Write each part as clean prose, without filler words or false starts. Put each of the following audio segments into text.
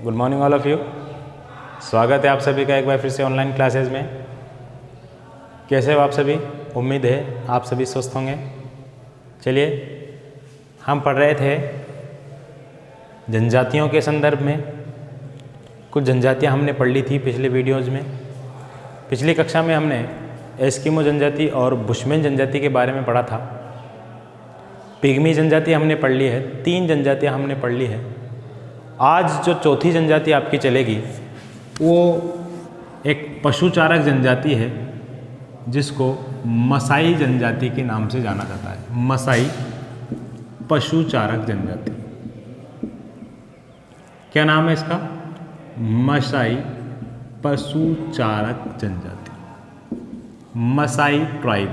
Good morning all of you. स्वागत है आप सभी का एक बार फिर से ऑनलाइन क्लासेस में। कैसे हो आप सभी? उम्मीद है आप सभी स्वस्थ होंगे। चलिए, हम पढ़ रहे थे जनजातियों के संदर्भ में। कुछ जनजातियां हमने पढ़ ली थी पिछले वीडियोज़ में। पिछली कक्षा में हमने एस्किमो जनजाति और बुशमैन जनजाति के बारे में पढ़ा था। पिग्मी जनजाति हमने पढ़ ली है, 3 जनजातियां हमने पढ़ ली है। आज जो चौथी जनजाति आपकी चलेगी वो एक पशुचारक जनजाति है जिसको मसाई जनजाति के नाम से जाना जाता है। मसाई पशुचारक जनजाति, क्या नाम है इसका? मसाई पशुचारक जनजाति, मसाई ट्राइब।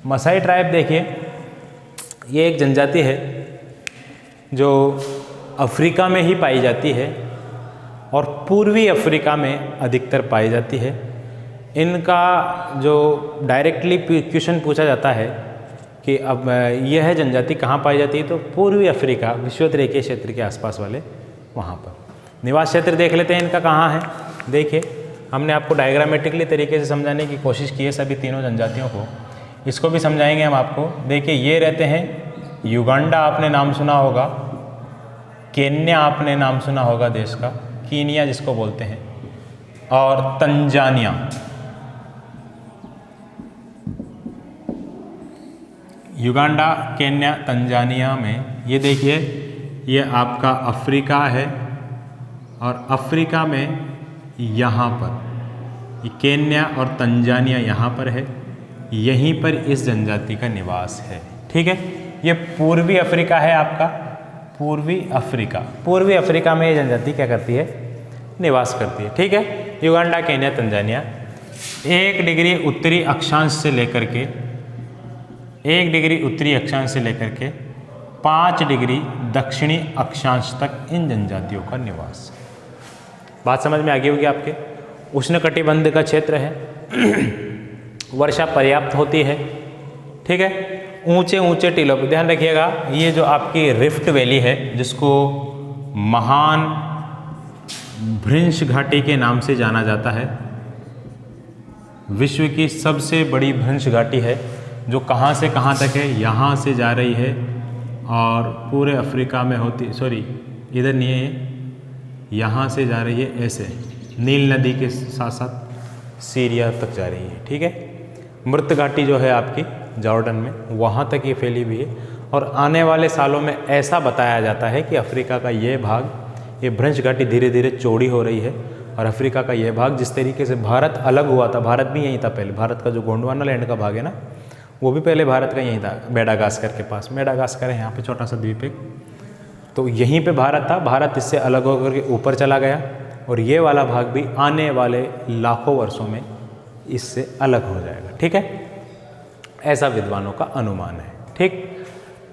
मसाई ट्राइब देखिए, ये एक जनजाति है जो अफ्रीका में ही पाई जाती है और पूर्वी अफ्रीका में अधिकतर पाई जाती है। इनका जो डायरेक्टली क्वेश्चन पूछा जाता है कि अब यह जनजाति कहाँ पाई जाती है, तो पूर्वी अफ्रीका विषुवत-रेखीय क्षेत्र के आसपास वाले वहाँ पर। निवास क्षेत्र देख लेते हैं इनका कहाँ है। देखिए, हमने आपको डायग्रामेटिकली तरीके से समझाने की कोशिश की है सभी तीनों जनजातियों को। इसको भी समझाएंगे हम आपको। देखिए, ये रहते हैं युगांडा, आपने नाम सुना होगा। केन्या आपने नाम सुना होगा देश का, कीनिया जिसको बोलते हैं, और तंजानिया। युगांडा, केन्या, तंजानिया में ये देखिए, ये आपका अफ्रीका है और अफ्रीका में यहाँ पर ये केन्या और तंजानिया यहाँ पर है। यहीं पर इस जनजाति का निवास है। ठीक है, ये पूर्वी अफ्रीका है आपका, पूर्वी अफ्रीका। पूर्वी अफ्रीका में ये जनजाति क्या करती है? निवास करती है। ठीक है, युगांडा, केन्या, तंजानिया 1 डिग्री उत्तरी अक्षांश से लेकर के 1 डिग्री उत्तरी अक्षांश से लेकर के 5 डिग्री दक्षिणी अक्षांश तक इन जनजातियों का निवास। बात समझ में आ गई होगी आपके। उष्णकटिबंध का क्षेत्र है, वर्षा पर्याप्त होती है। ठीक है, ऊंचे ऊंचे टीलों पर ध्यान रखिएगा। ये जो आपकी रिफ्ट वैली है जिसको महान भ्रंश घाटी के नाम से जाना जाता है, विश्व की सबसे बड़ी भ्रंश घाटी है जो कहाँ से कहाँ तक है, यहाँ से जा रही है और पूरे अफ्रीका में होती, सॉरी इधर नहीं है, ये यहाँ से जा रही है ऐसे नील नदी के साथ साथ सीरिया तक जा रही है। ठीक है, मृत घाटी जो है आपकी जॉर्डन में, वहाँ तक ये फैली हुई है। और आने वाले सालों में ऐसा बताया जाता है कि अफ्रीका का ये भाग, ये भ्रंश घाटी धीरे धीरे चौड़ी हो रही है और अफ्रीका का ये भाग, जिस तरीके से भारत अलग हुआ था, भारत भी यहीं था पहले। भारत का जो गोंडवाना लैंड का भाग है ना, वो भी पहले भारत का यहीं था, मेडागास्कर के पास। मेडागास्कर है यहाँ पे, छोटा सा द्वीप एक, तो यहीं पे भारत था। भारत इससे अलग होकर के ऊपर चला गया और ये वाला भाग भी आने वाले लाखों वर्षों में इससे अलग हो जाएगा। ठीक है, ऐसा विद्वानों का अनुमान है। ठीक,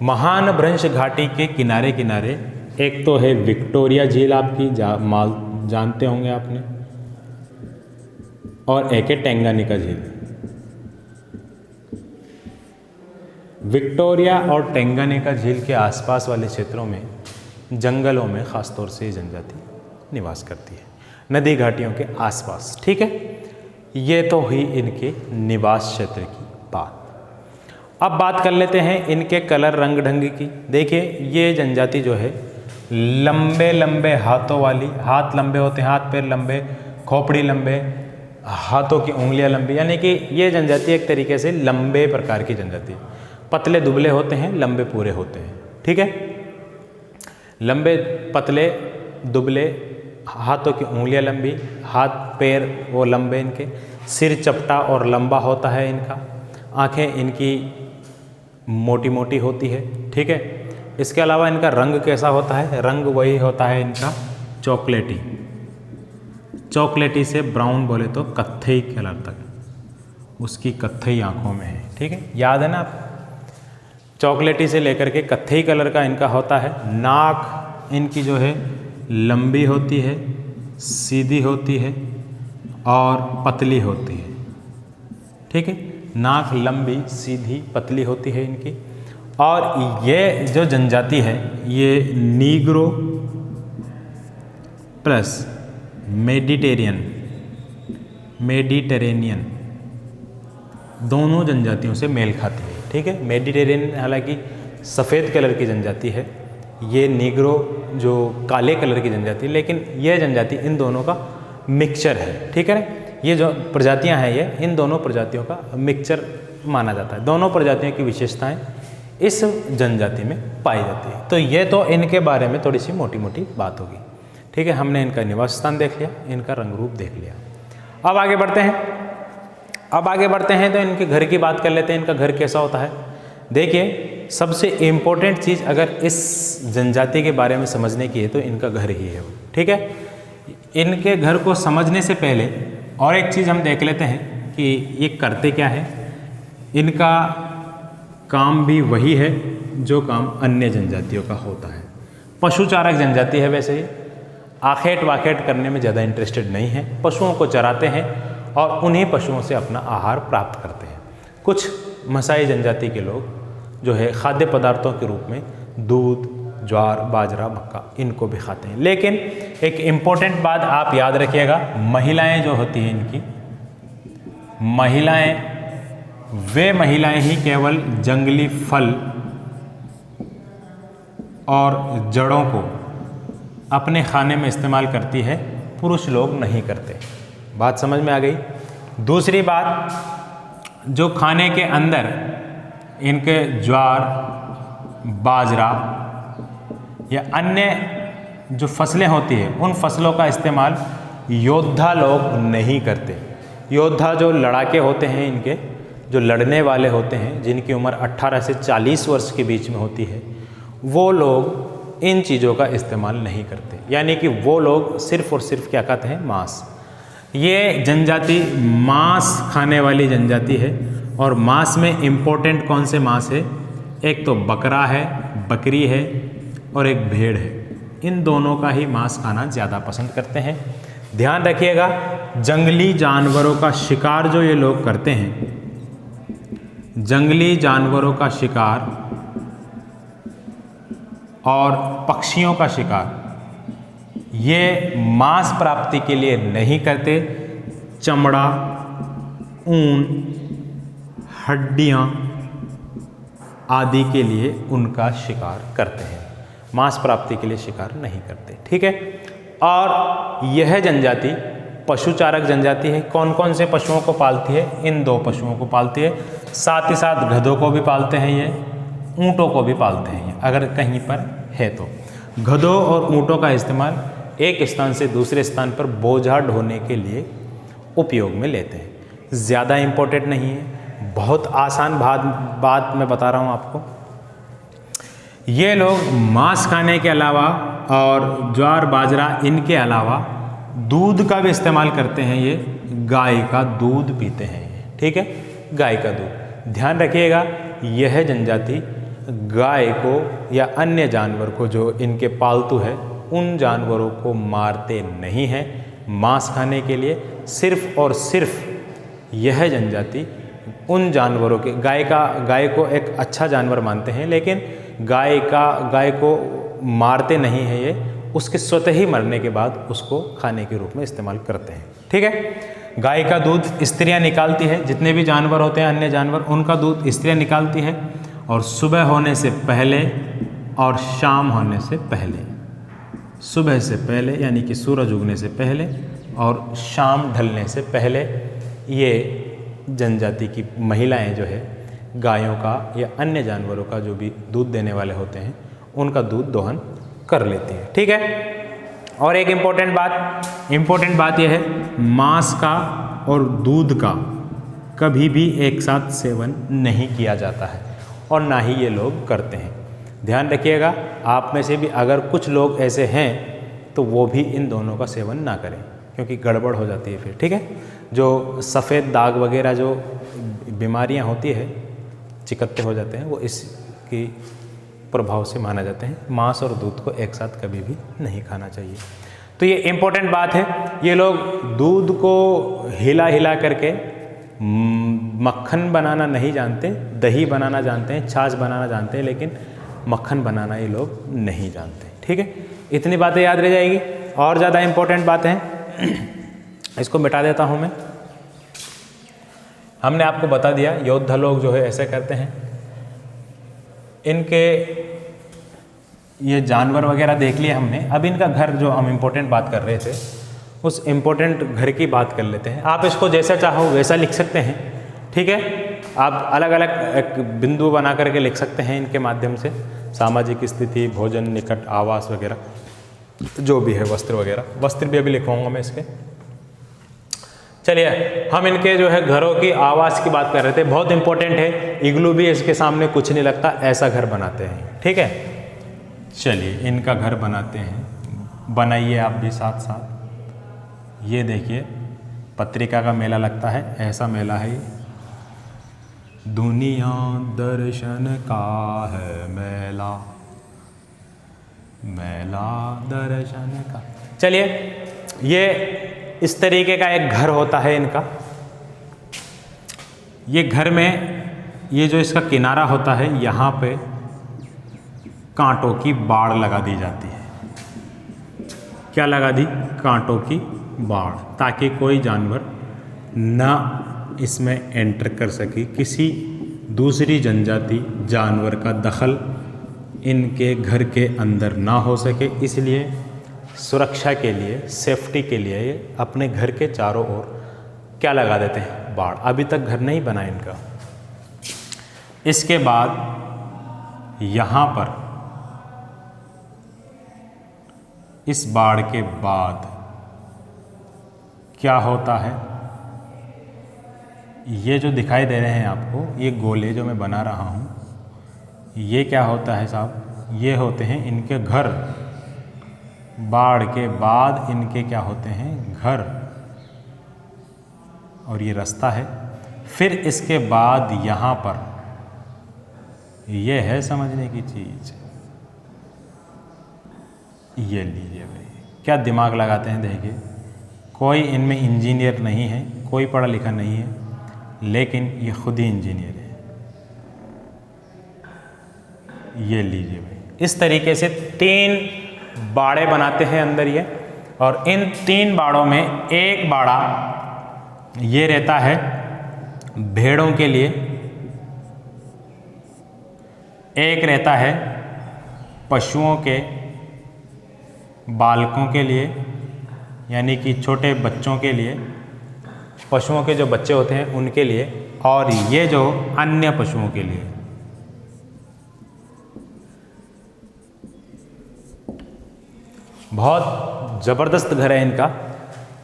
महान भ्रंश घाटी के किनारे किनारे एक तो है विक्टोरिया झील, आपकी जानते होंगे आपने, और एक है टेंगानिका झील। विक्टोरिया और टेंगानिका झील के आसपास वाले क्षेत्रों में, जंगलों में खासतौर से ये जनजाति निवास करती है, नदी घाटियों के आसपास। ठीक है, ये तो हुई इनके निवास क्षेत्र की बात। अब बात कर लेते हैं इनके कलर, रंग ढंग की। देखिए, ये जनजाति जो है लंबे लंबे हाथों वाली, हाथ लंबे होते हैं, हाथ पैर लंबे, खोपड़ी लंबे, हाथों की उंगलियां लंबी, यानी कि ये जनजाति एक तरीके से लंबे प्रकार की जनजाति है। पतले दुबले होते हैं, लंबे पूरे होते हैं। ठीक है, लंबे पतले दुबले, हाथों की उंगलियां लंबी, हाथ पैर वो लंबे इनके, सिर चपटा और लंबा होता है इनका, आंखें इनकी मोटी मोटी होती है। ठीक है, इसके अलावा इनका रंग कैसा होता है? रंग वही होता है इनका चॉकलेटी, चॉकलेटी से ब्राउन बोले तो कत्थई कलर तक उसकी कत्थई आंखों में है। ठीक है, याद है ना आप? चॉकलेटी से लेकर के कत्थई कलर का इनका होता है। नाक इनकी जो है लंबी होती है, सीधी होती है और पतली होती है। ठीक है, नाक लंबी, सीधी, पतली होती है इनकी। और ये जो जनजाति है ये नीग्रो प्लस मेडिटेरेनियन दोनों जनजातियों से मेल खाती है। ठीक है, मेडिटेरेनियन हालांकि सफ़ेद कलर की जनजाति है, ये नीग्रो जो काले कलर की जनजाति, लेकिन यह जनजाति इन दोनों का मिक्सचर है। ठीक है ना, ये जो प्रजातियां हैं ये इन दोनों प्रजातियों का मिक्सचर माना जाता है। दोनों प्रजातियों की विशेषताएं इस जनजाति में पाई जाती है। तो ये तो इनके बारे में थोड़ी सी मोटी मोटी बात होगी। ठीक है, हमने इनका निवास स्थान देख लिया, इनका रंग रूप देख लिया। अब आगे बढ़ते हैं तो इनके घर की बात कर लेते हैं। इनका घर कैसा होता है? देखिए, सबसे इम्पोर्टेंट चीज़ अगर इस जनजाति के बारे में समझने की है तो इनका घर ही है वो। ठीक है, इनके घर को समझने से पहले और एक चीज़ हम देख लेते हैं कि ये करते क्या है। इनका काम भी वही है जो काम अन्य जनजातियों का होता है। पशुचारक जनजाति है। वैसे ही आखेट वाखेट करने में ज़्यादा इंटरेस्टेड नहीं है, पशुओं को चराते हैं और उन्हीं पशुओं से अपना आहार प्राप्त करते हैं। कुछ मसाई जनजाति के लोग जो है खाद्य पदार्थों के रूप में दूध, ज्वार, बाजरा, मक्का इनको भी खाते हैं। लेकिन एक इम्पोर्टेंट बात आप याद रखिएगा, महिलाएं जो होती हैं इनकी, वे महिलाएं ही केवल जंगली फल और जड़ों को अपने खाने में इस्तेमाल करती है, पुरुष लोग नहीं करते। बात समझ में आ गई। दूसरी बात, जो खाने के अंदर इनके ज्वार, बाजरा या अन्य जो फसलें होती हैं उन फसलों का इस्तेमाल योद्धा लोग नहीं करते। योद्धा जो लड़ाके होते हैं, इनके जो लड़ने वाले होते हैं, जिनकी उम्र 18 से 40 वर्ष के बीच में होती है, वो लोग इन चीज़ों का इस्तेमाल नहीं करते। यानी कि वो लोग सिर्फ़ और सिर्फ क्या खाते हैं? मांस। ये जनजाति मांस खाने वाली जनजाति है। और मांस में इम्पोर्टेंट कौन से मांस है? एक तो बकरा है, बकरी है और एक भेड़ है। इन दोनों का ही मांस खाना ज़्यादा पसंद करते हैं। ध्यान रखिएगा, जंगली जानवरों का शिकार जो ये लोग करते हैं, जंगली जानवरों का शिकार और पक्षियों का शिकार ये मांस प्राप्ति के लिए नहीं करते। चमड़ा, ऊन, हड्डियाँ आदि के लिए उनका शिकार करते हैं, मांस प्राप्ति के लिए शिकार नहीं करते। ठीक है, और यह जनजाति पशुचारक जनजाति है। कौन कौन से पशुओं को पालती है? इन दो पशुओं को पालती है, साथ ही साथ गधों को भी पालते हैं, ये ऊँटों को भी पालते हैं। अगर कहीं पर है तो गधों और ऊँटों का इस्तेमाल एक स्थान से दूसरे स्थान पर बोझा ढोने के लिए उपयोग में लेते हैं। ज़्यादा इम्पोर्टेंट नहीं है, बहुत आसान बात मैं बता रहा हूँ आपको। ये लोग मांस खाने के अलावा और ज्वार, बाजरा इनके अलावा दूध का भी इस्तेमाल करते हैं। ये गाय का दूध पीते हैं। ठीक है, गाय का दूध। ध्यान रखिएगा, यह जनजाति गाय को या अन्य जानवर को जो इनके पालतू है उन जानवरों को मारते नहीं हैं मांस खाने के लिए। सिर्फ और सिर्फ यह जनजाति उन जानवरों के, गाय को एक अच्छा जानवर मानते हैं, लेकिन गाय को मारते नहीं हैं ये, उसके स्वतः ही मरने के बाद उसको खाने के रूप में इस्तेमाल करते हैं। ठीक है, गाय का दूध स्त्रियां निकालती है। जितने भी जानवर होते हैं अन्य जानवर, उनका दूध स्त्रियां निकालती है, और सुबह होने से पहले और शाम होने से पहले, सुबह से पहले यानी कि सूरज उगने से पहले और शाम ढलने से पहले ये जनजाति की महिलाएं जो है गायों का या अन्य जानवरों का जो भी दूध देने वाले होते हैं उनका दूध दोहन कर लेती हैं। ठीक है, और एक इम्पोर्टेंट बात यह है, मांस का और दूध का कभी भी एक साथ सेवन नहीं किया जाता है और ना ही ये लोग करते हैं। ध्यान रखिएगा, आप में से भी अगर कुछ लोग ऐसे हैं तो वो भी इन दोनों का सेवन ना करें, क्योंकि गड़बड़ हो जाती है फिर। ठीक है, जो सफ़ेद दाग वगैरह जो बीमारियां होती है, चिकत्ते हो जाते हैं, वो इसकी प्रभाव से माना जाते हैं। मांस और दूध को एक साथ कभी भी नहीं खाना चाहिए। तो ये इम्पोर्टेंट बात है। ये लोग दूध को हिला करके मक्खन बनाना नहीं जानते, दही बनाना जानते हैं, छाछ बनाना जानते हैं, लेकिन मक्खन बनाना ये लोग नहीं जानते। ठीक है, इतनी बातें याद रह जाएगी। और ज़्यादा इम्पोर्टेंट बातें हैं, इसको मिटा देता हूँ मैं। हमने आपको बता दिया योद्धा लोग जो है ऐसे करते हैं। इनके ये जानवर वगैरह देख लिए हमने। अब इनका घर जो हम इम्पोर्टेंट बात कर रहे थे, उस इम्पोर्टेंट घर की बात कर लेते हैं। आप इसको जैसा चाहो वैसा लिख सकते हैं। ठीक है, आप अलग अलग एक बिंदु बना करके लिख सकते हैं इनके माध्यम से। सामाजिक स्थिति, भोजन, निकट, आवास वगैरह जो भी है, वस्त्र वगैरह, वस्त्र भी अभी लिखवाऊंगा मैं इसके। चलिए, हम इनके जो है घरों की आवास की बात कर रहे थे, बहुत इंपॉर्टेंट है। इग्लू भी इसके सामने कुछ नहीं लगता, ऐसा घर बनाते हैं। ठीक है, चलिए इनका घर बनाते हैं, बनाइए आप भी साथ साथ। ये देखिए पत्रिका का मेला लगता है, ऐसा मेला है ये। दुनिया दर्शन का है मेला, मेला दर्शन का। चलिए, ये इस तरीके का एक घर होता है इनका। ये घर में ये जो इसका किनारा होता है, यहाँ पे कांटों की बाड़ लगा दी जाती है। क्या लगा दी? कांटों की बाड़, ताकि कोई जानवर ना इसमें एंटर कर सके, किसी दूसरी जनजाति जानवर का दखल इनके घर के अंदर ना हो सके। इसलिए सुरक्षा के लिए, सेफ्टी के लिए ये अपने घर के चारों ओर क्या लगा देते हैं? बाड़। अभी तक घर नहीं बना इनका। इसके बाद यहाँ पर इस बाड़ के बाद क्या होता है? ये जो दिखाई दे रहे हैं आपको, ये गोले जो मैं बना रहा हूँ, ये क्या होता है साहब? ये होते हैं इनके घर। बाढ़ के बाद इनके क्या होते हैं? घर। और ये रास्ता है। फिर इसके बाद यहाँ पर ये है समझने की चीज़। ये लीजिए भाई, क्या दिमाग लगाते हैं। देखिए, कोई इनमें इंजीनियर नहीं है, कोई पढ़ा लिखा नहीं है, लेकिन ये खुद ही इंजीनियर है। ये लीजिए भाई, इस तरीके से 3 बाड़े बनाते हैं अंदर ये। और इन 3 बाड़ों में एक बाड़ा ये रहता है भेड़ों के लिए, एक रहता है पशुओं के बालकों के लिए, यानी कि छोटे बच्चों के लिए, पशुओं के जो बच्चे होते हैं उनके लिए, और ये जो अन्य पशुओं के लिए। बहुत ज़बरदस्त घर है इनका।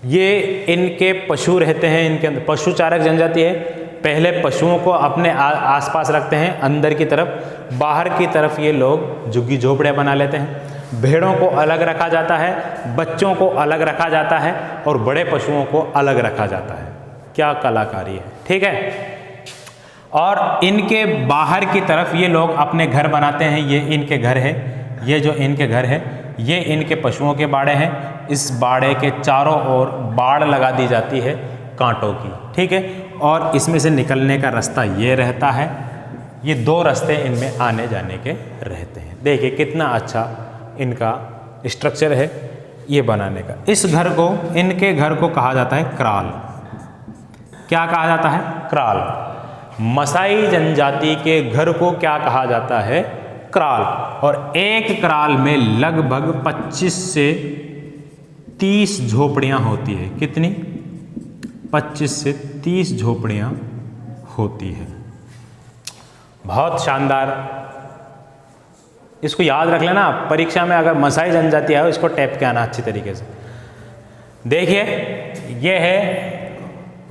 ये इनके पशु रहते हैं इनके अंदर, पशु चारक जनजाति है। पहले पशुओं को अपने आसपास रखते हैं अंदर की तरफ, बाहर की तरफ ये लोग झुग्गी झोपड़ियाँ बना लेते हैं। भेड़ों को अलग रखा जाता है, बच्चों को अलग रखा जाता है, और बड़े पशुओं को अलग रखा जाता है। क्या कलाकारी है। ठीक है, और इनके बाहर की तरफ ये लोग अपने घर बनाते हैं। ये इनके घर है, ये जो इनके घर है, ये इनके पशुओं के बाड़े हैं। इस बाड़े के चारों ओर बाड़ लगा दी जाती है कांटों की। ठीक है, और इसमें से निकलने का रास्ता ये रहता है। ये 2 रास्ते इनमें आने जाने के रहते हैं। देखिए कितना अच्छा इनका स्ट्रक्चर है ये बनाने का। इस घर को, इनके घर को कहा जाता है क्राल। क्या कहा जाता है? क्राल। मसाई जनजाति के घर को क्या कहा जाता है? क्राल। और एक क्राल में लगभग 25 से 30 झोपड़ियाँ होती है। कितनी? 25 से 30 झोपड़ियाँ होती है। बहुत शानदार, इसको याद रख लेना आप। परीक्षा में अगर मसाई जनजाति आए इसको टैप के आना अच्छी तरीके से। देखिए, ये है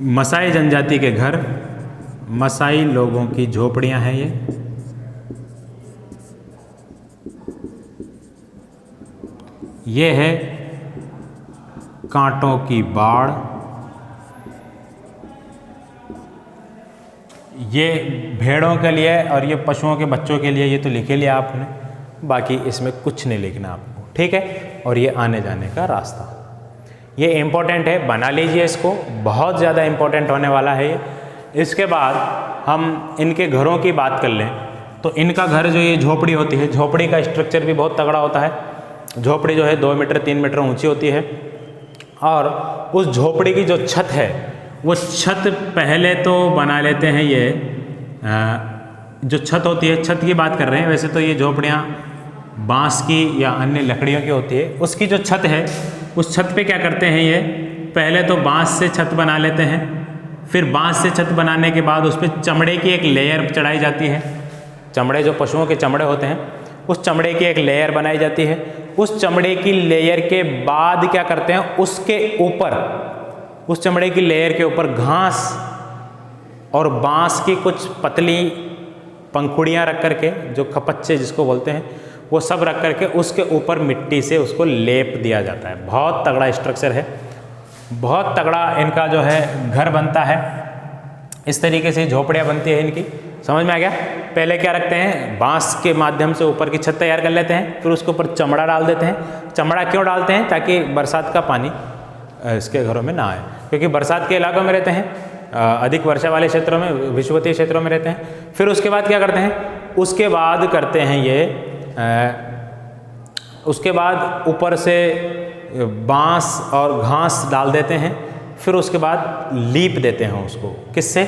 मसाई जनजाति के घर, मसाई लोगों की झोपड़ियां हैं ये है कांटों की बाड़। ये भेड़ों के लिए और ये पशुओं के बच्चों के लिए, ये तो लिखे लिया आपने, बाकी इसमें कुछ नहीं लिखना आपको। ठीक है, और ये आने जाने का रास्ता, ये इम्पोर्टेंट है, बना लीजिए इसको, बहुत ज़्यादा इम्पोर्टेंट होने वाला है ये। इसके बाद हम इनके घरों की बात कर लें तो इनका घर जो ये झोपड़ी होती है, झोपड़ी का स्ट्रक्चर भी बहुत तगड़ा होता है। झोपड़ी जो है 2 मीटर 3 मीटर ऊंची होती है और उस झोपड़ी की जो छत है वो छत पहले तो बना लेते हैं ये जो छत होती है, छत की बात कर रहे हैं, वैसे तो ये झोपड़ियाँ बांस की या अन्य लकड़ियों की होती है। उसकी जो छत है उस छत पे क्या करते हैं ये पहले तो बांस से छत बना लेते हैं, फिर बांस से छत बनाने के बाद उस पर चमड़े की एक लेयर चढ़ाई जाती है। चमड़े जो पशुओं के चमड़े होते हैं उस चमड़े की एक लेयर बनाई जाती है। उस चमड़े की लेयर के बाद क्या करते हैं उसके ऊपर, उस चमड़े की लेयर के ऊपर घास और बांस की कुछ पतली पंखुड़ियाँ रख करके, जो खपच्चे जिसको बोलते हैं, वो सब रख करके उसके ऊपर मिट्टी से उसको लेप दिया जाता है। बहुत तगड़ा स्ट्रक्चर है, बहुत तगड़ा इनका जो है घर बनता है। इस तरीके से झोपड़ियाँ बनती है इनकी। समझ में आ गया? पहले क्या रखते हैं, बांस के माध्यम से ऊपर की छत तैयार कर लेते हैं, फिर उसके ऊपर चमड़ा डाल देते हैं। चमड़ा क्यों डालते हैं? ताकि बरसात का पानी इसके घरों में ना आए, क्योंकि बरसात के इलाकों में रहते हैं, अधिक वर्षा वाले क्षेत्रों में, विषुवतीय क्षेत्रों में रहते हैं। फिर उसके बाद क्या करते हैं, उसके बाद करते हैं ये उसके बाद ऊपर से बांस और घास डाल देते हैं। फिर उसके बाद लीप देते हैं उसको। किससे?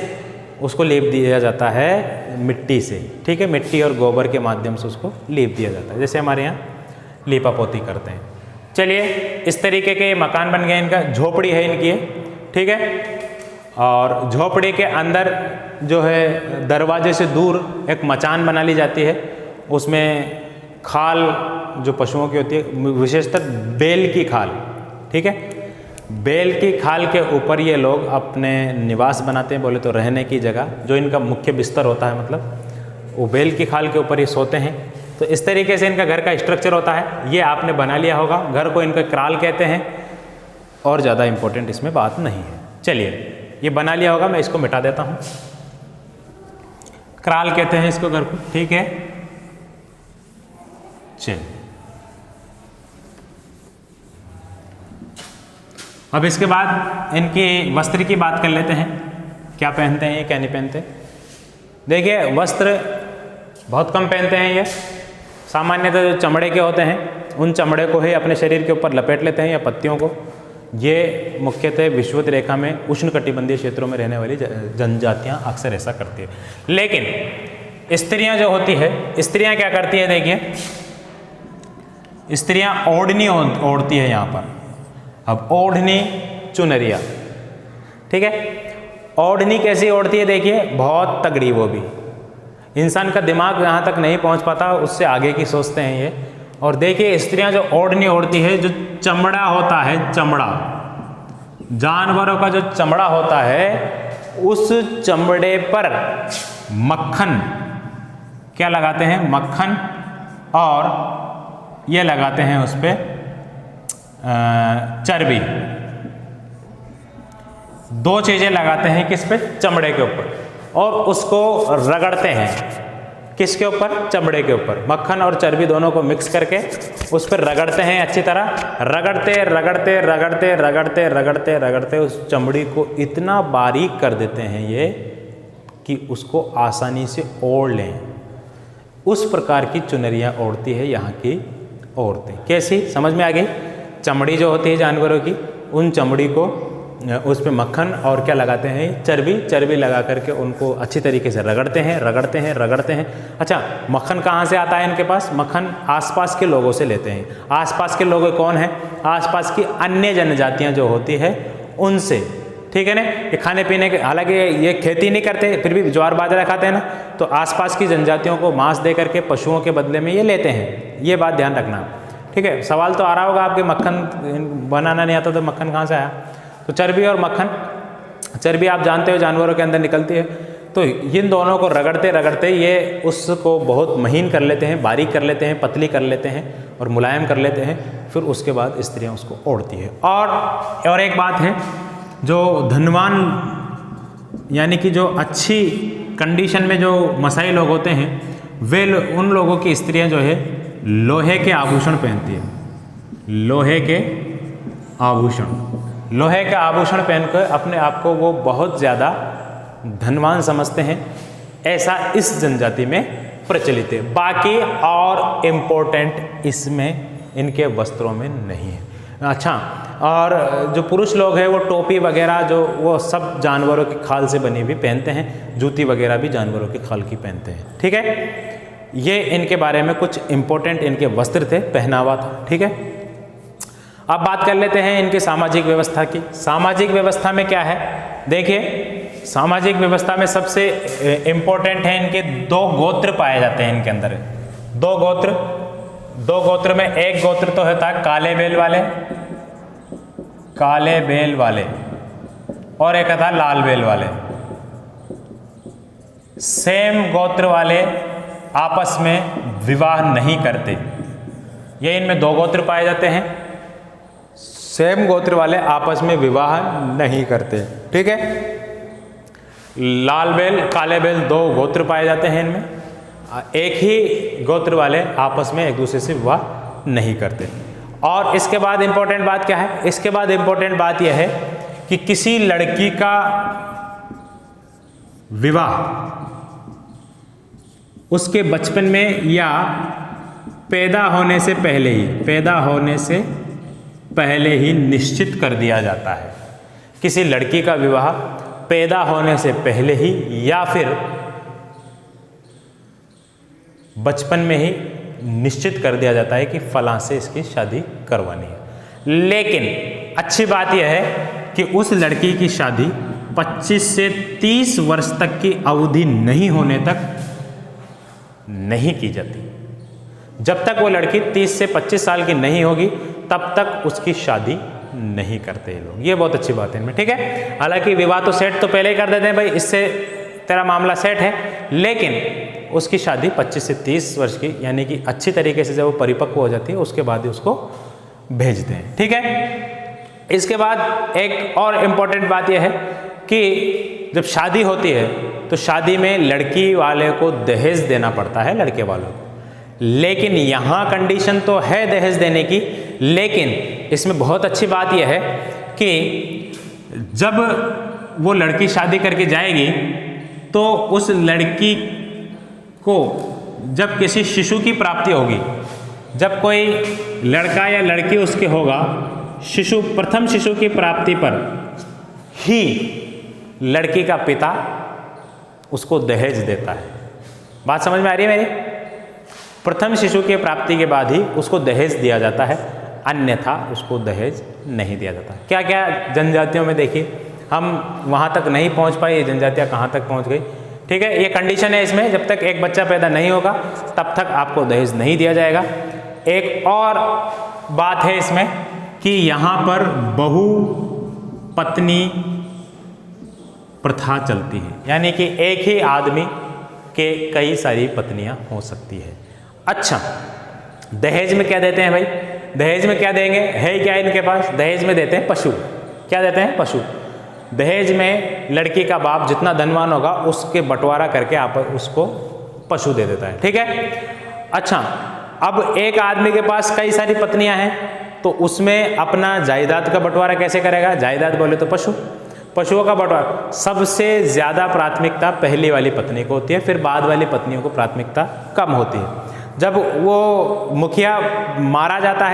उसको लीप दिया जाता है मिट्टी से। ठीक है, मिट्टी और गोबर के माध्यम से उसको लीप दिया जाता है, जैसे हमारे यहाँ लीपा पोती करते हैं। चलिए, इस तरीके के मकान बन गए इनका, झोपड़ी है इनकी, ठीक है। और झोपड़ी के अंदर जो है दरवाजे से दूर एक मचान बना ली जाती है। उसमें खाल जो पशुओं की होती है, विशेषतर बेल की खाल, ठीक है, बेल की खाल के ऊपर ये लोग अपने निवास बनाते हैं, बोले तो रहने की जगह, जो इनका मुख्य बिस्तर होता है, मतलब वो बेल की खाल के ऊपर ये सोते हैं। तो इस तरीके से इनका घर का स्ट्रक्चर होता है। ये आपने बना लिया होगा। घर को इनका क्राल कहते हैं और ज़्यादा इम्पोर्टेंट इसमें बात नहीं है। चलिए, ये बना लिया होगा, मैं इसको मिटा देता हूँ। क्राल कहते हैं इसको घर को, ठीक है। चलिए, अब इसके बाद इनकी वस्त्र की बात कर लेते हैं। क्या पहनते हैं ये, क्या नहीं पहनते। देखिए, वस्त्र बहुत कम पहनते हैं ये। सामान्यतः जो चमड़े के होते हैं उन चमड़े को ही अपने शरीर के ऊपर लपेट लेते हैं, या पत्तियों को। ये मुख्यतः विषुवत रेखा में उष्णकटिबंधीय क्षेत्रों में रहने वाली जनजातियाँ अक्सर ऐसा करती है। लेकिन स्त्रियाँ जो होती है, स्त्रियाँ क्या करती है, देखिए, स्त्रियाँ ओढ़नी ओढ़ती है यहाँ पर। अब ओढ़नी, चुनरिया, ठीक है। ओढ़नी कैसी ओढ़ती है, देखिए, बहुत तगड़ी। वो भी इंसान का दिमाग यहाँ तक नहीं पहुँच पाता, उससे आगे की सोचते हैं ये। और देखिए, स्त्रियाँ जो ओढ़नी ओढ़ती है, जो चमड़ा होता है, चमड़ा, जानवरों का जो चमड़ा होता है, उस चमड़े पर मक्खन, क्या लगाते हैं, मक्खन, और ये लगाते हैं उस पर चर्बी। दो चीज़ें लगाते हैं किस पे, चमड़े के ऊपर, और उसको रगड़ते हैं। किसके ऊपर, चमड़े के ऊपर। मक्खन और चर्बी दोनों को मिक्स करके उस पर रगड़ते हैं अच्छी तरह। रगड़ते रगड़ते रगड़ते रगड़ते रगड़ते रगड़ते उस चमड़ी को इतना बारीक कर देते हैं ये कि उसको आसानी से ओढ़ लें। उस प्रकार की चुनरियाँ ओढ़ती है यहाँ की औरतें। कैसी, समझ में आ गई? चमड़ी जो होती है जानवरों की, उन चमड़ी को उस पर मक्खन और क्या लगाते हैं, चर्बी। चर्बी लगा करके उनको अच्छी तरीके से रगड़ते हैं, रगड़ते हैं, रगड़ते हैं। अच्छा, मक्खन कहाँ से आता है इनके पास? मक्खन आसपास के लोगों से लेते हैं। आसपास के लोग कौन हैं? आसपास की अन्य जनजातियाँ जो होती है उनसे, ठीक है ना। ये खाने पीने के, हालांकि ये खेती नहीं करते, फिर भी ज्वार बाजरा खाते हैं ना, तो आसपास की जनजातियों को मांस दे करके पशुओं के बदले में ये लेते हैं। ये बात ध्यान रखना, ठीक है। सवाल तो आ रहा होगा आपके, मक्खन बनाना नहीं आता तो मक्खन कहाँ से आया? तो चर्बी और मक्खन, चर्बी आप जानते हो जानवरों के अंदर निकलती है। तो इन दोनों को रगड़ते रगड़ते ये उसको बहुत महीन कर लेते हैं, बारीक कर लेते हैं, पतली कर लेते हैं और मुलायम कर लेते हैं। फिर उसके बाद स्त्रियाँ उसको ओढ़ती है। और एक बात है, जो धनवान यानी कि जो अच्छी कंडीशन में जो मसाई लोग होते हैं, वे उन लोगों की स्त्रियां जो है लोहे के आभूषण पहनती है। लोहे के आभूषण, लोहे का आभूषण पहनकर अपने आप को वो बहुत ज़्यादा धनवान समझते हैं, ऐसा इस जनजाति में प्रचलित है। बाकी और इम्पोर्टेंट इसमें इनके वस्त्रों में नहीं है। अच्छा, और जो पुरुष लोग हैं वो टोपी वगैरह जो वो सब जानवरों की खाल से बनी हुई पहनते हैं, जूती वगैरह भी जानवरों की खाल की पहनते हैं। ठीक है, ये इनके बारे में कुछ इम्पोर्टेंट इनके वस्त्र थे, पहनावा था। ठीक है, अब बात कर लेते हैं इनकी सामाजिक व्यवस्था की। सामाजिक व्यवस्था में क्या है, देखिए सामाजिक व्यवस्था में सबसे इम्पोर्टेंट है इनके 2 गोत्र पाए जाते हैं इनके अंदर। 2 गोत्र में एक गोत्र तो होता है काले बैल वाले और एक था लाल बैल वाले। सेम गोत्र वाले आपस में विवाह नहीं करते। ये इनमें 2 गोत्र पाए जाते हैं, सेम गोत्र वाले आपस में विवाह नहीं करते। ठीक है, लाल बैल काले बैल 2 गोत्र पाए जाते हैं इनमें, एक ही गोत्र वाले आपस में एक दूसरे से विवाह नहीं करते। और इसके बाद इंपॉर्टेंट बात क्या है, इसके बाद इंपॉर्टेंट बात यह है कि किसी लड़की का विवाह उसके बचपन में या पैदा होने से पहले ही निश्चित कर दिया जाता है। किसी लड़की का विवाह पैदा होने से पहले ही या फिर बचपन में ही निश्चित कर दिया जाता है कि फलां से इसकी शादी करवानी है। लेकिन अच्छी बात यह है कि उस लड़की की शादी 25 से 30 वर्ष तक की अवधि नहीं होने तक नहीं की जाती। जब तक वो लड़की 30 से 25 साल की नहीं होगी तब तक उसकी शादी नहीं करते ये लोग। ये बहुत अच्छी बात है इनमें। ठीक है, हालांकि विवाह तो सेट तो पहले ही कर देते हैं, भाई इससे तेरा मामला सेट है, लेकिन उसकी शादी 25 से 30 वर्ष की यानी कि अच्छी तरीके से जब वो परिपक्व हो जाती है उसके बाद ही उसको भेजते हैं। ठीक है, इसके बाद एक और इम्पोर्टेंट बात यह है कि जब शादी होती है तो शादी में लड़की वाले को दहेज देना पड़ता है लड़के वालों को। लेकिन यहाँ कंडीशन तो है दहेज देने की, लेकिन इसमें बहुत अच्छी बात यह है कि जब वो लड़की शादी करके जाएगी तो उस लड़की को जब किसी शिशु की प्राप्ति होगी, जब कोई लड़का या लड़की उसके होगा, प्रथम शिशु की प्राप्ति पर ही लड़की का पिता उसको दहेज देता है। बात समझ में आ रही है मेरी? प्रथम शिशु की प्राप्ति के बाद ही उसको दहेज दिया जाता है, अन्यथा उसको दहेज नहीं दिया जाता। क्या क्या जनजातियों में देखिए, हम वहाँ तक नहीं पहुँच पाए, ये जनजातियाँ कहाँ तक पहुँच गई। ठीक है, ये कंडीशन है इसमें, जब तक एक बच्चा पैदा नहीं होगा तब तक आपको दहेज नहीं दिया जाएगा। एक और बात है इसमें कि यहाँ पर बहु पत्नी प्रथा चलती है, यानी कि एक ही आदमी के कई सारी पत्नियाँ हो सकती है। अच्छा, दहेज में क्या देते हैं भाई? दहेज में क्या देंगे? है क्या इनके पास? दहेज में देते हैं पशु। क्या देते हैं? पशु। दहेज में लड़की का बाप जितना धनवान होगा उसके बंटवारा करके आप उसको पशु दे देता है। ठीक है, अच्छा, अब एक आदमी के पास कई सारी पत्नियां हैं तो उसमें अपना जायदाद का बंटवारा कैसे करेगा? जायदाद बोले तो पशुओं का बंटवारा। सबसे ज़्यादा प्राथमिकता पहली वाली पत्नी को होती है, फिर बाद वाली पत्नियों को प्राथमिकता कम होती है। जब वो मुखिया मर जाता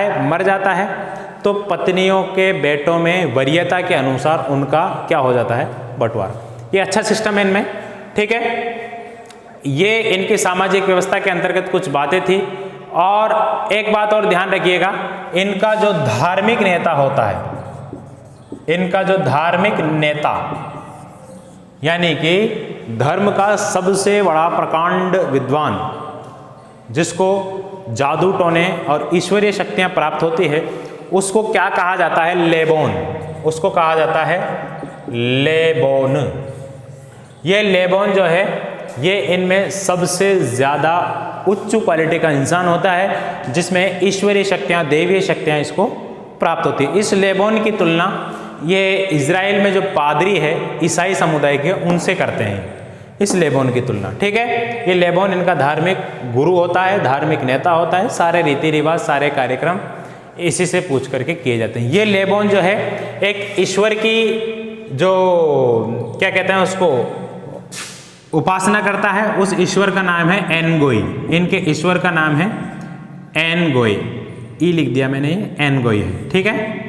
है तो पत्नियों के बेटों में वरीयता के अनुसार उनका क्या हो जाता है? बंटवारा। ये अच्छा सिस्टम है इनमें। ठीक है, ये इनकी सामाजिक व्यवस्था के अंतर्गत कुछ बातें थी। और एक बात और ध्यान रखिएगा, इनका जो धार्मिक नेता होता है, इनका जो धार्मिक नेता यानी कि धर्म का सबसे बड़ा प्रकांड विद्वान, जिसको जादू टोने और ईश्वरीय शक्तियां प्राप्त होती है, उसको क्या कहा जाता है? लेबोन। उसको कहा जाता है लेबोन। ये लेबोन जो है ये इनमें सबसे ज़्यादा उच्च क्वालिटी का इंसान होता है, जिसमें ईश्वरीय शक्तियाँ, देवीय शक्तियाँ इसको प्राप्त होती है। इस लेबोन की तुलना ये इजराइल में जो पादरी है ईसाई समुदाय के, उनसे करते हैं इस लेबोन की तुलना। ठीक है, ये लेबोन इनका धार्मिक गुरु होता है, धार्मिक नेता होता है। सारे रीति रिवाज, सारे कार्यक्रम इसी से पूछ करके किए जाते हैं। ये लेबोन जो है एक ईश्वर की जो क्या कहते हैं उसको, उपासना करता है उस ईश्वर का नाम है एनगोई। इनके ईश्वर का नाम है एनगोई। ई लिख दिया मैंने, एनगोई है, ठीक है।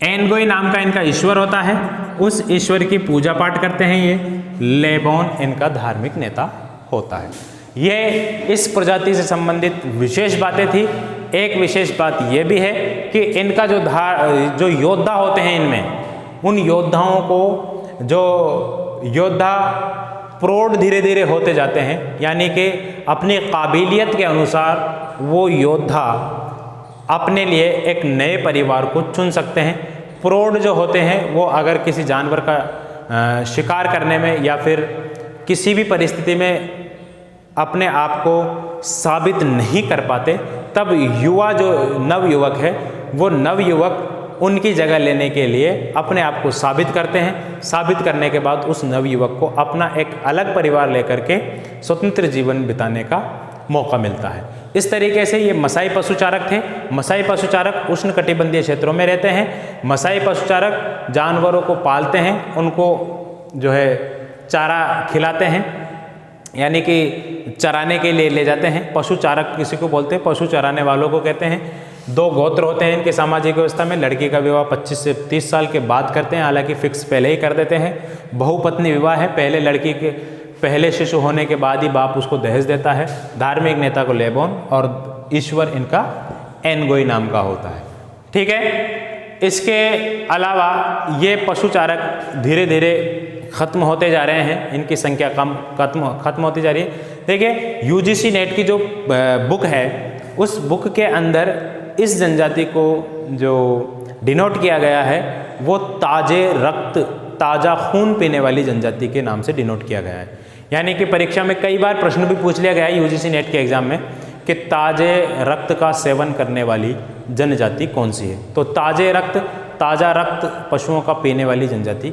एनगोई नाम का इनका ईश्वर होता है, उस ईश्वर की पूजा पाठ करते हैं ये। लेबोन इनका धार्मिक नेता होता है। ये इस प्रजाति से संबंधित विशेष बातें थी। एक विशेष बात यह भी है कि इनका जो योद्धा होते हैं इनमें, उन योद्धाओं को जो योद्धा प्रौढ़ धीरे धीरे होते जाते हैं, यानी कि अपनी काबिलियत के अनुसार वो योद्धा अपने लिए एक नए परिवार को चुन सकते हैं। प्रौढ़ जो होते हैं वो अगर किसी जानवर का शिकार करने में या फिर किसी भी परिस्थिति में अपने आप को साबित नहीं कर पाते, तब युवा जो नवयुवक है वो नवयुवक उनकी जगह लेने के लिए अपने आप को साबित करते हैं। साबित करने के बाद उस नवयुवक को अपना एक अलग परिवार लेकर के स्वतंत्र जीवन बिताने का मौका मिलता है। इस तरीके से ये मसाई पशुचारक थे। मसाई पशुचारक उष्णकटिबंधीय क्षेत्रों में रहते हैं। मसाई पशुचारक जानवरों को पालते हैं, उनको जो है चारा खिलाते हैं, यानी कि चराने के लिए ले जाते हैं। पशुचारक किसी को बोलते हैं, पशु चराने वालों को कहते हैं। दो गोत्र होते हैं इनके सामाजिक व्यवस्था में। लड़की का विवाह 25 से 30 साल के बाद करते हैं, हालांकि फिक्स पहले ही कर देते हैं। बहुपत्नी विवाह है, पहले लड़की के पहले शिशु होने के बाद ही बाप उसको दहेज देता है। धार्मिक नेता को लेबोन और ईश्वर इनका एनगोई नाम का होता है, ठीक है। इसके अलावा ये पशुचारक धीरे धीरे खत्म होते जा रहे हैं, इनकी संख्या खत्म होती जा रही है। देखिए यूजीसी नेट की जो बुक है, उस बुक के अंदर इस जनजाति को जो डिनोट किया गया है वो ताज़ा खून पीने वाली जनजाति के नाम से डिनोट किया गया है। यानी कि परीक्षा में कई बार प्रश्न भी पूछ लिया गया है यूजीसी नेट के एग्जाम में कि ताजे रक्त का सेवन करने वाली जनजाति कौन सी है। तो ताज़ा रक्त पशुओं का पीने वाली जनजाति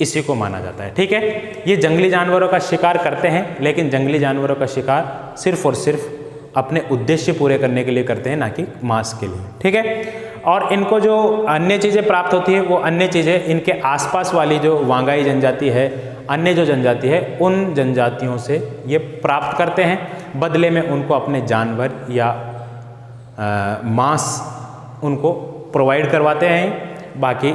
इसी को माना जाता है, ठीक है। ये जंगली जानवरों का शिकार करते हैं, लेकिन जंगली जानवरों का शिकार सिर्फ और सिर्फ अपने उद्देश्य पूरे करने के लिए करते हैं, ना कि मांस के लिए, ठीक है। और इनको जो अन्य चीज़ें प्राप्त होती है वो अन्य चीज़ें इनके आसपास वाली जो वांगाई जनजाति है, अन्य जो जनजाति है, उन जनजातियों से ये प्राप्त करते हैं। बदले में उनको अपने जानवर या मांस उनको प्रोवाइड करवाते हैं। बाकी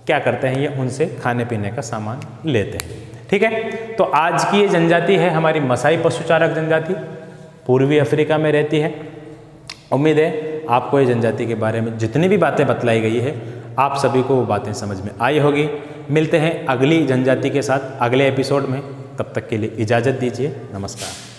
क्या करते हैं, ये उनसे खाने पीने का सामान लेते हैं, ठीक है। तो आज की ये जनजाति है हमारी मसाई पशुचारक जनजाति, पूर्वी अफ्रीका में रहती है। उम्मीद है आपको ये जनजाति के बारे में जितनी भी बातें बतलाई गई है, आप सभी को वो बातें समझ में आई होगी। मिलते हैं अगली जनजाति के साथ अगले एपिसोड में, तब तक के लिए इजाज़त दीजिए। नमस्कार।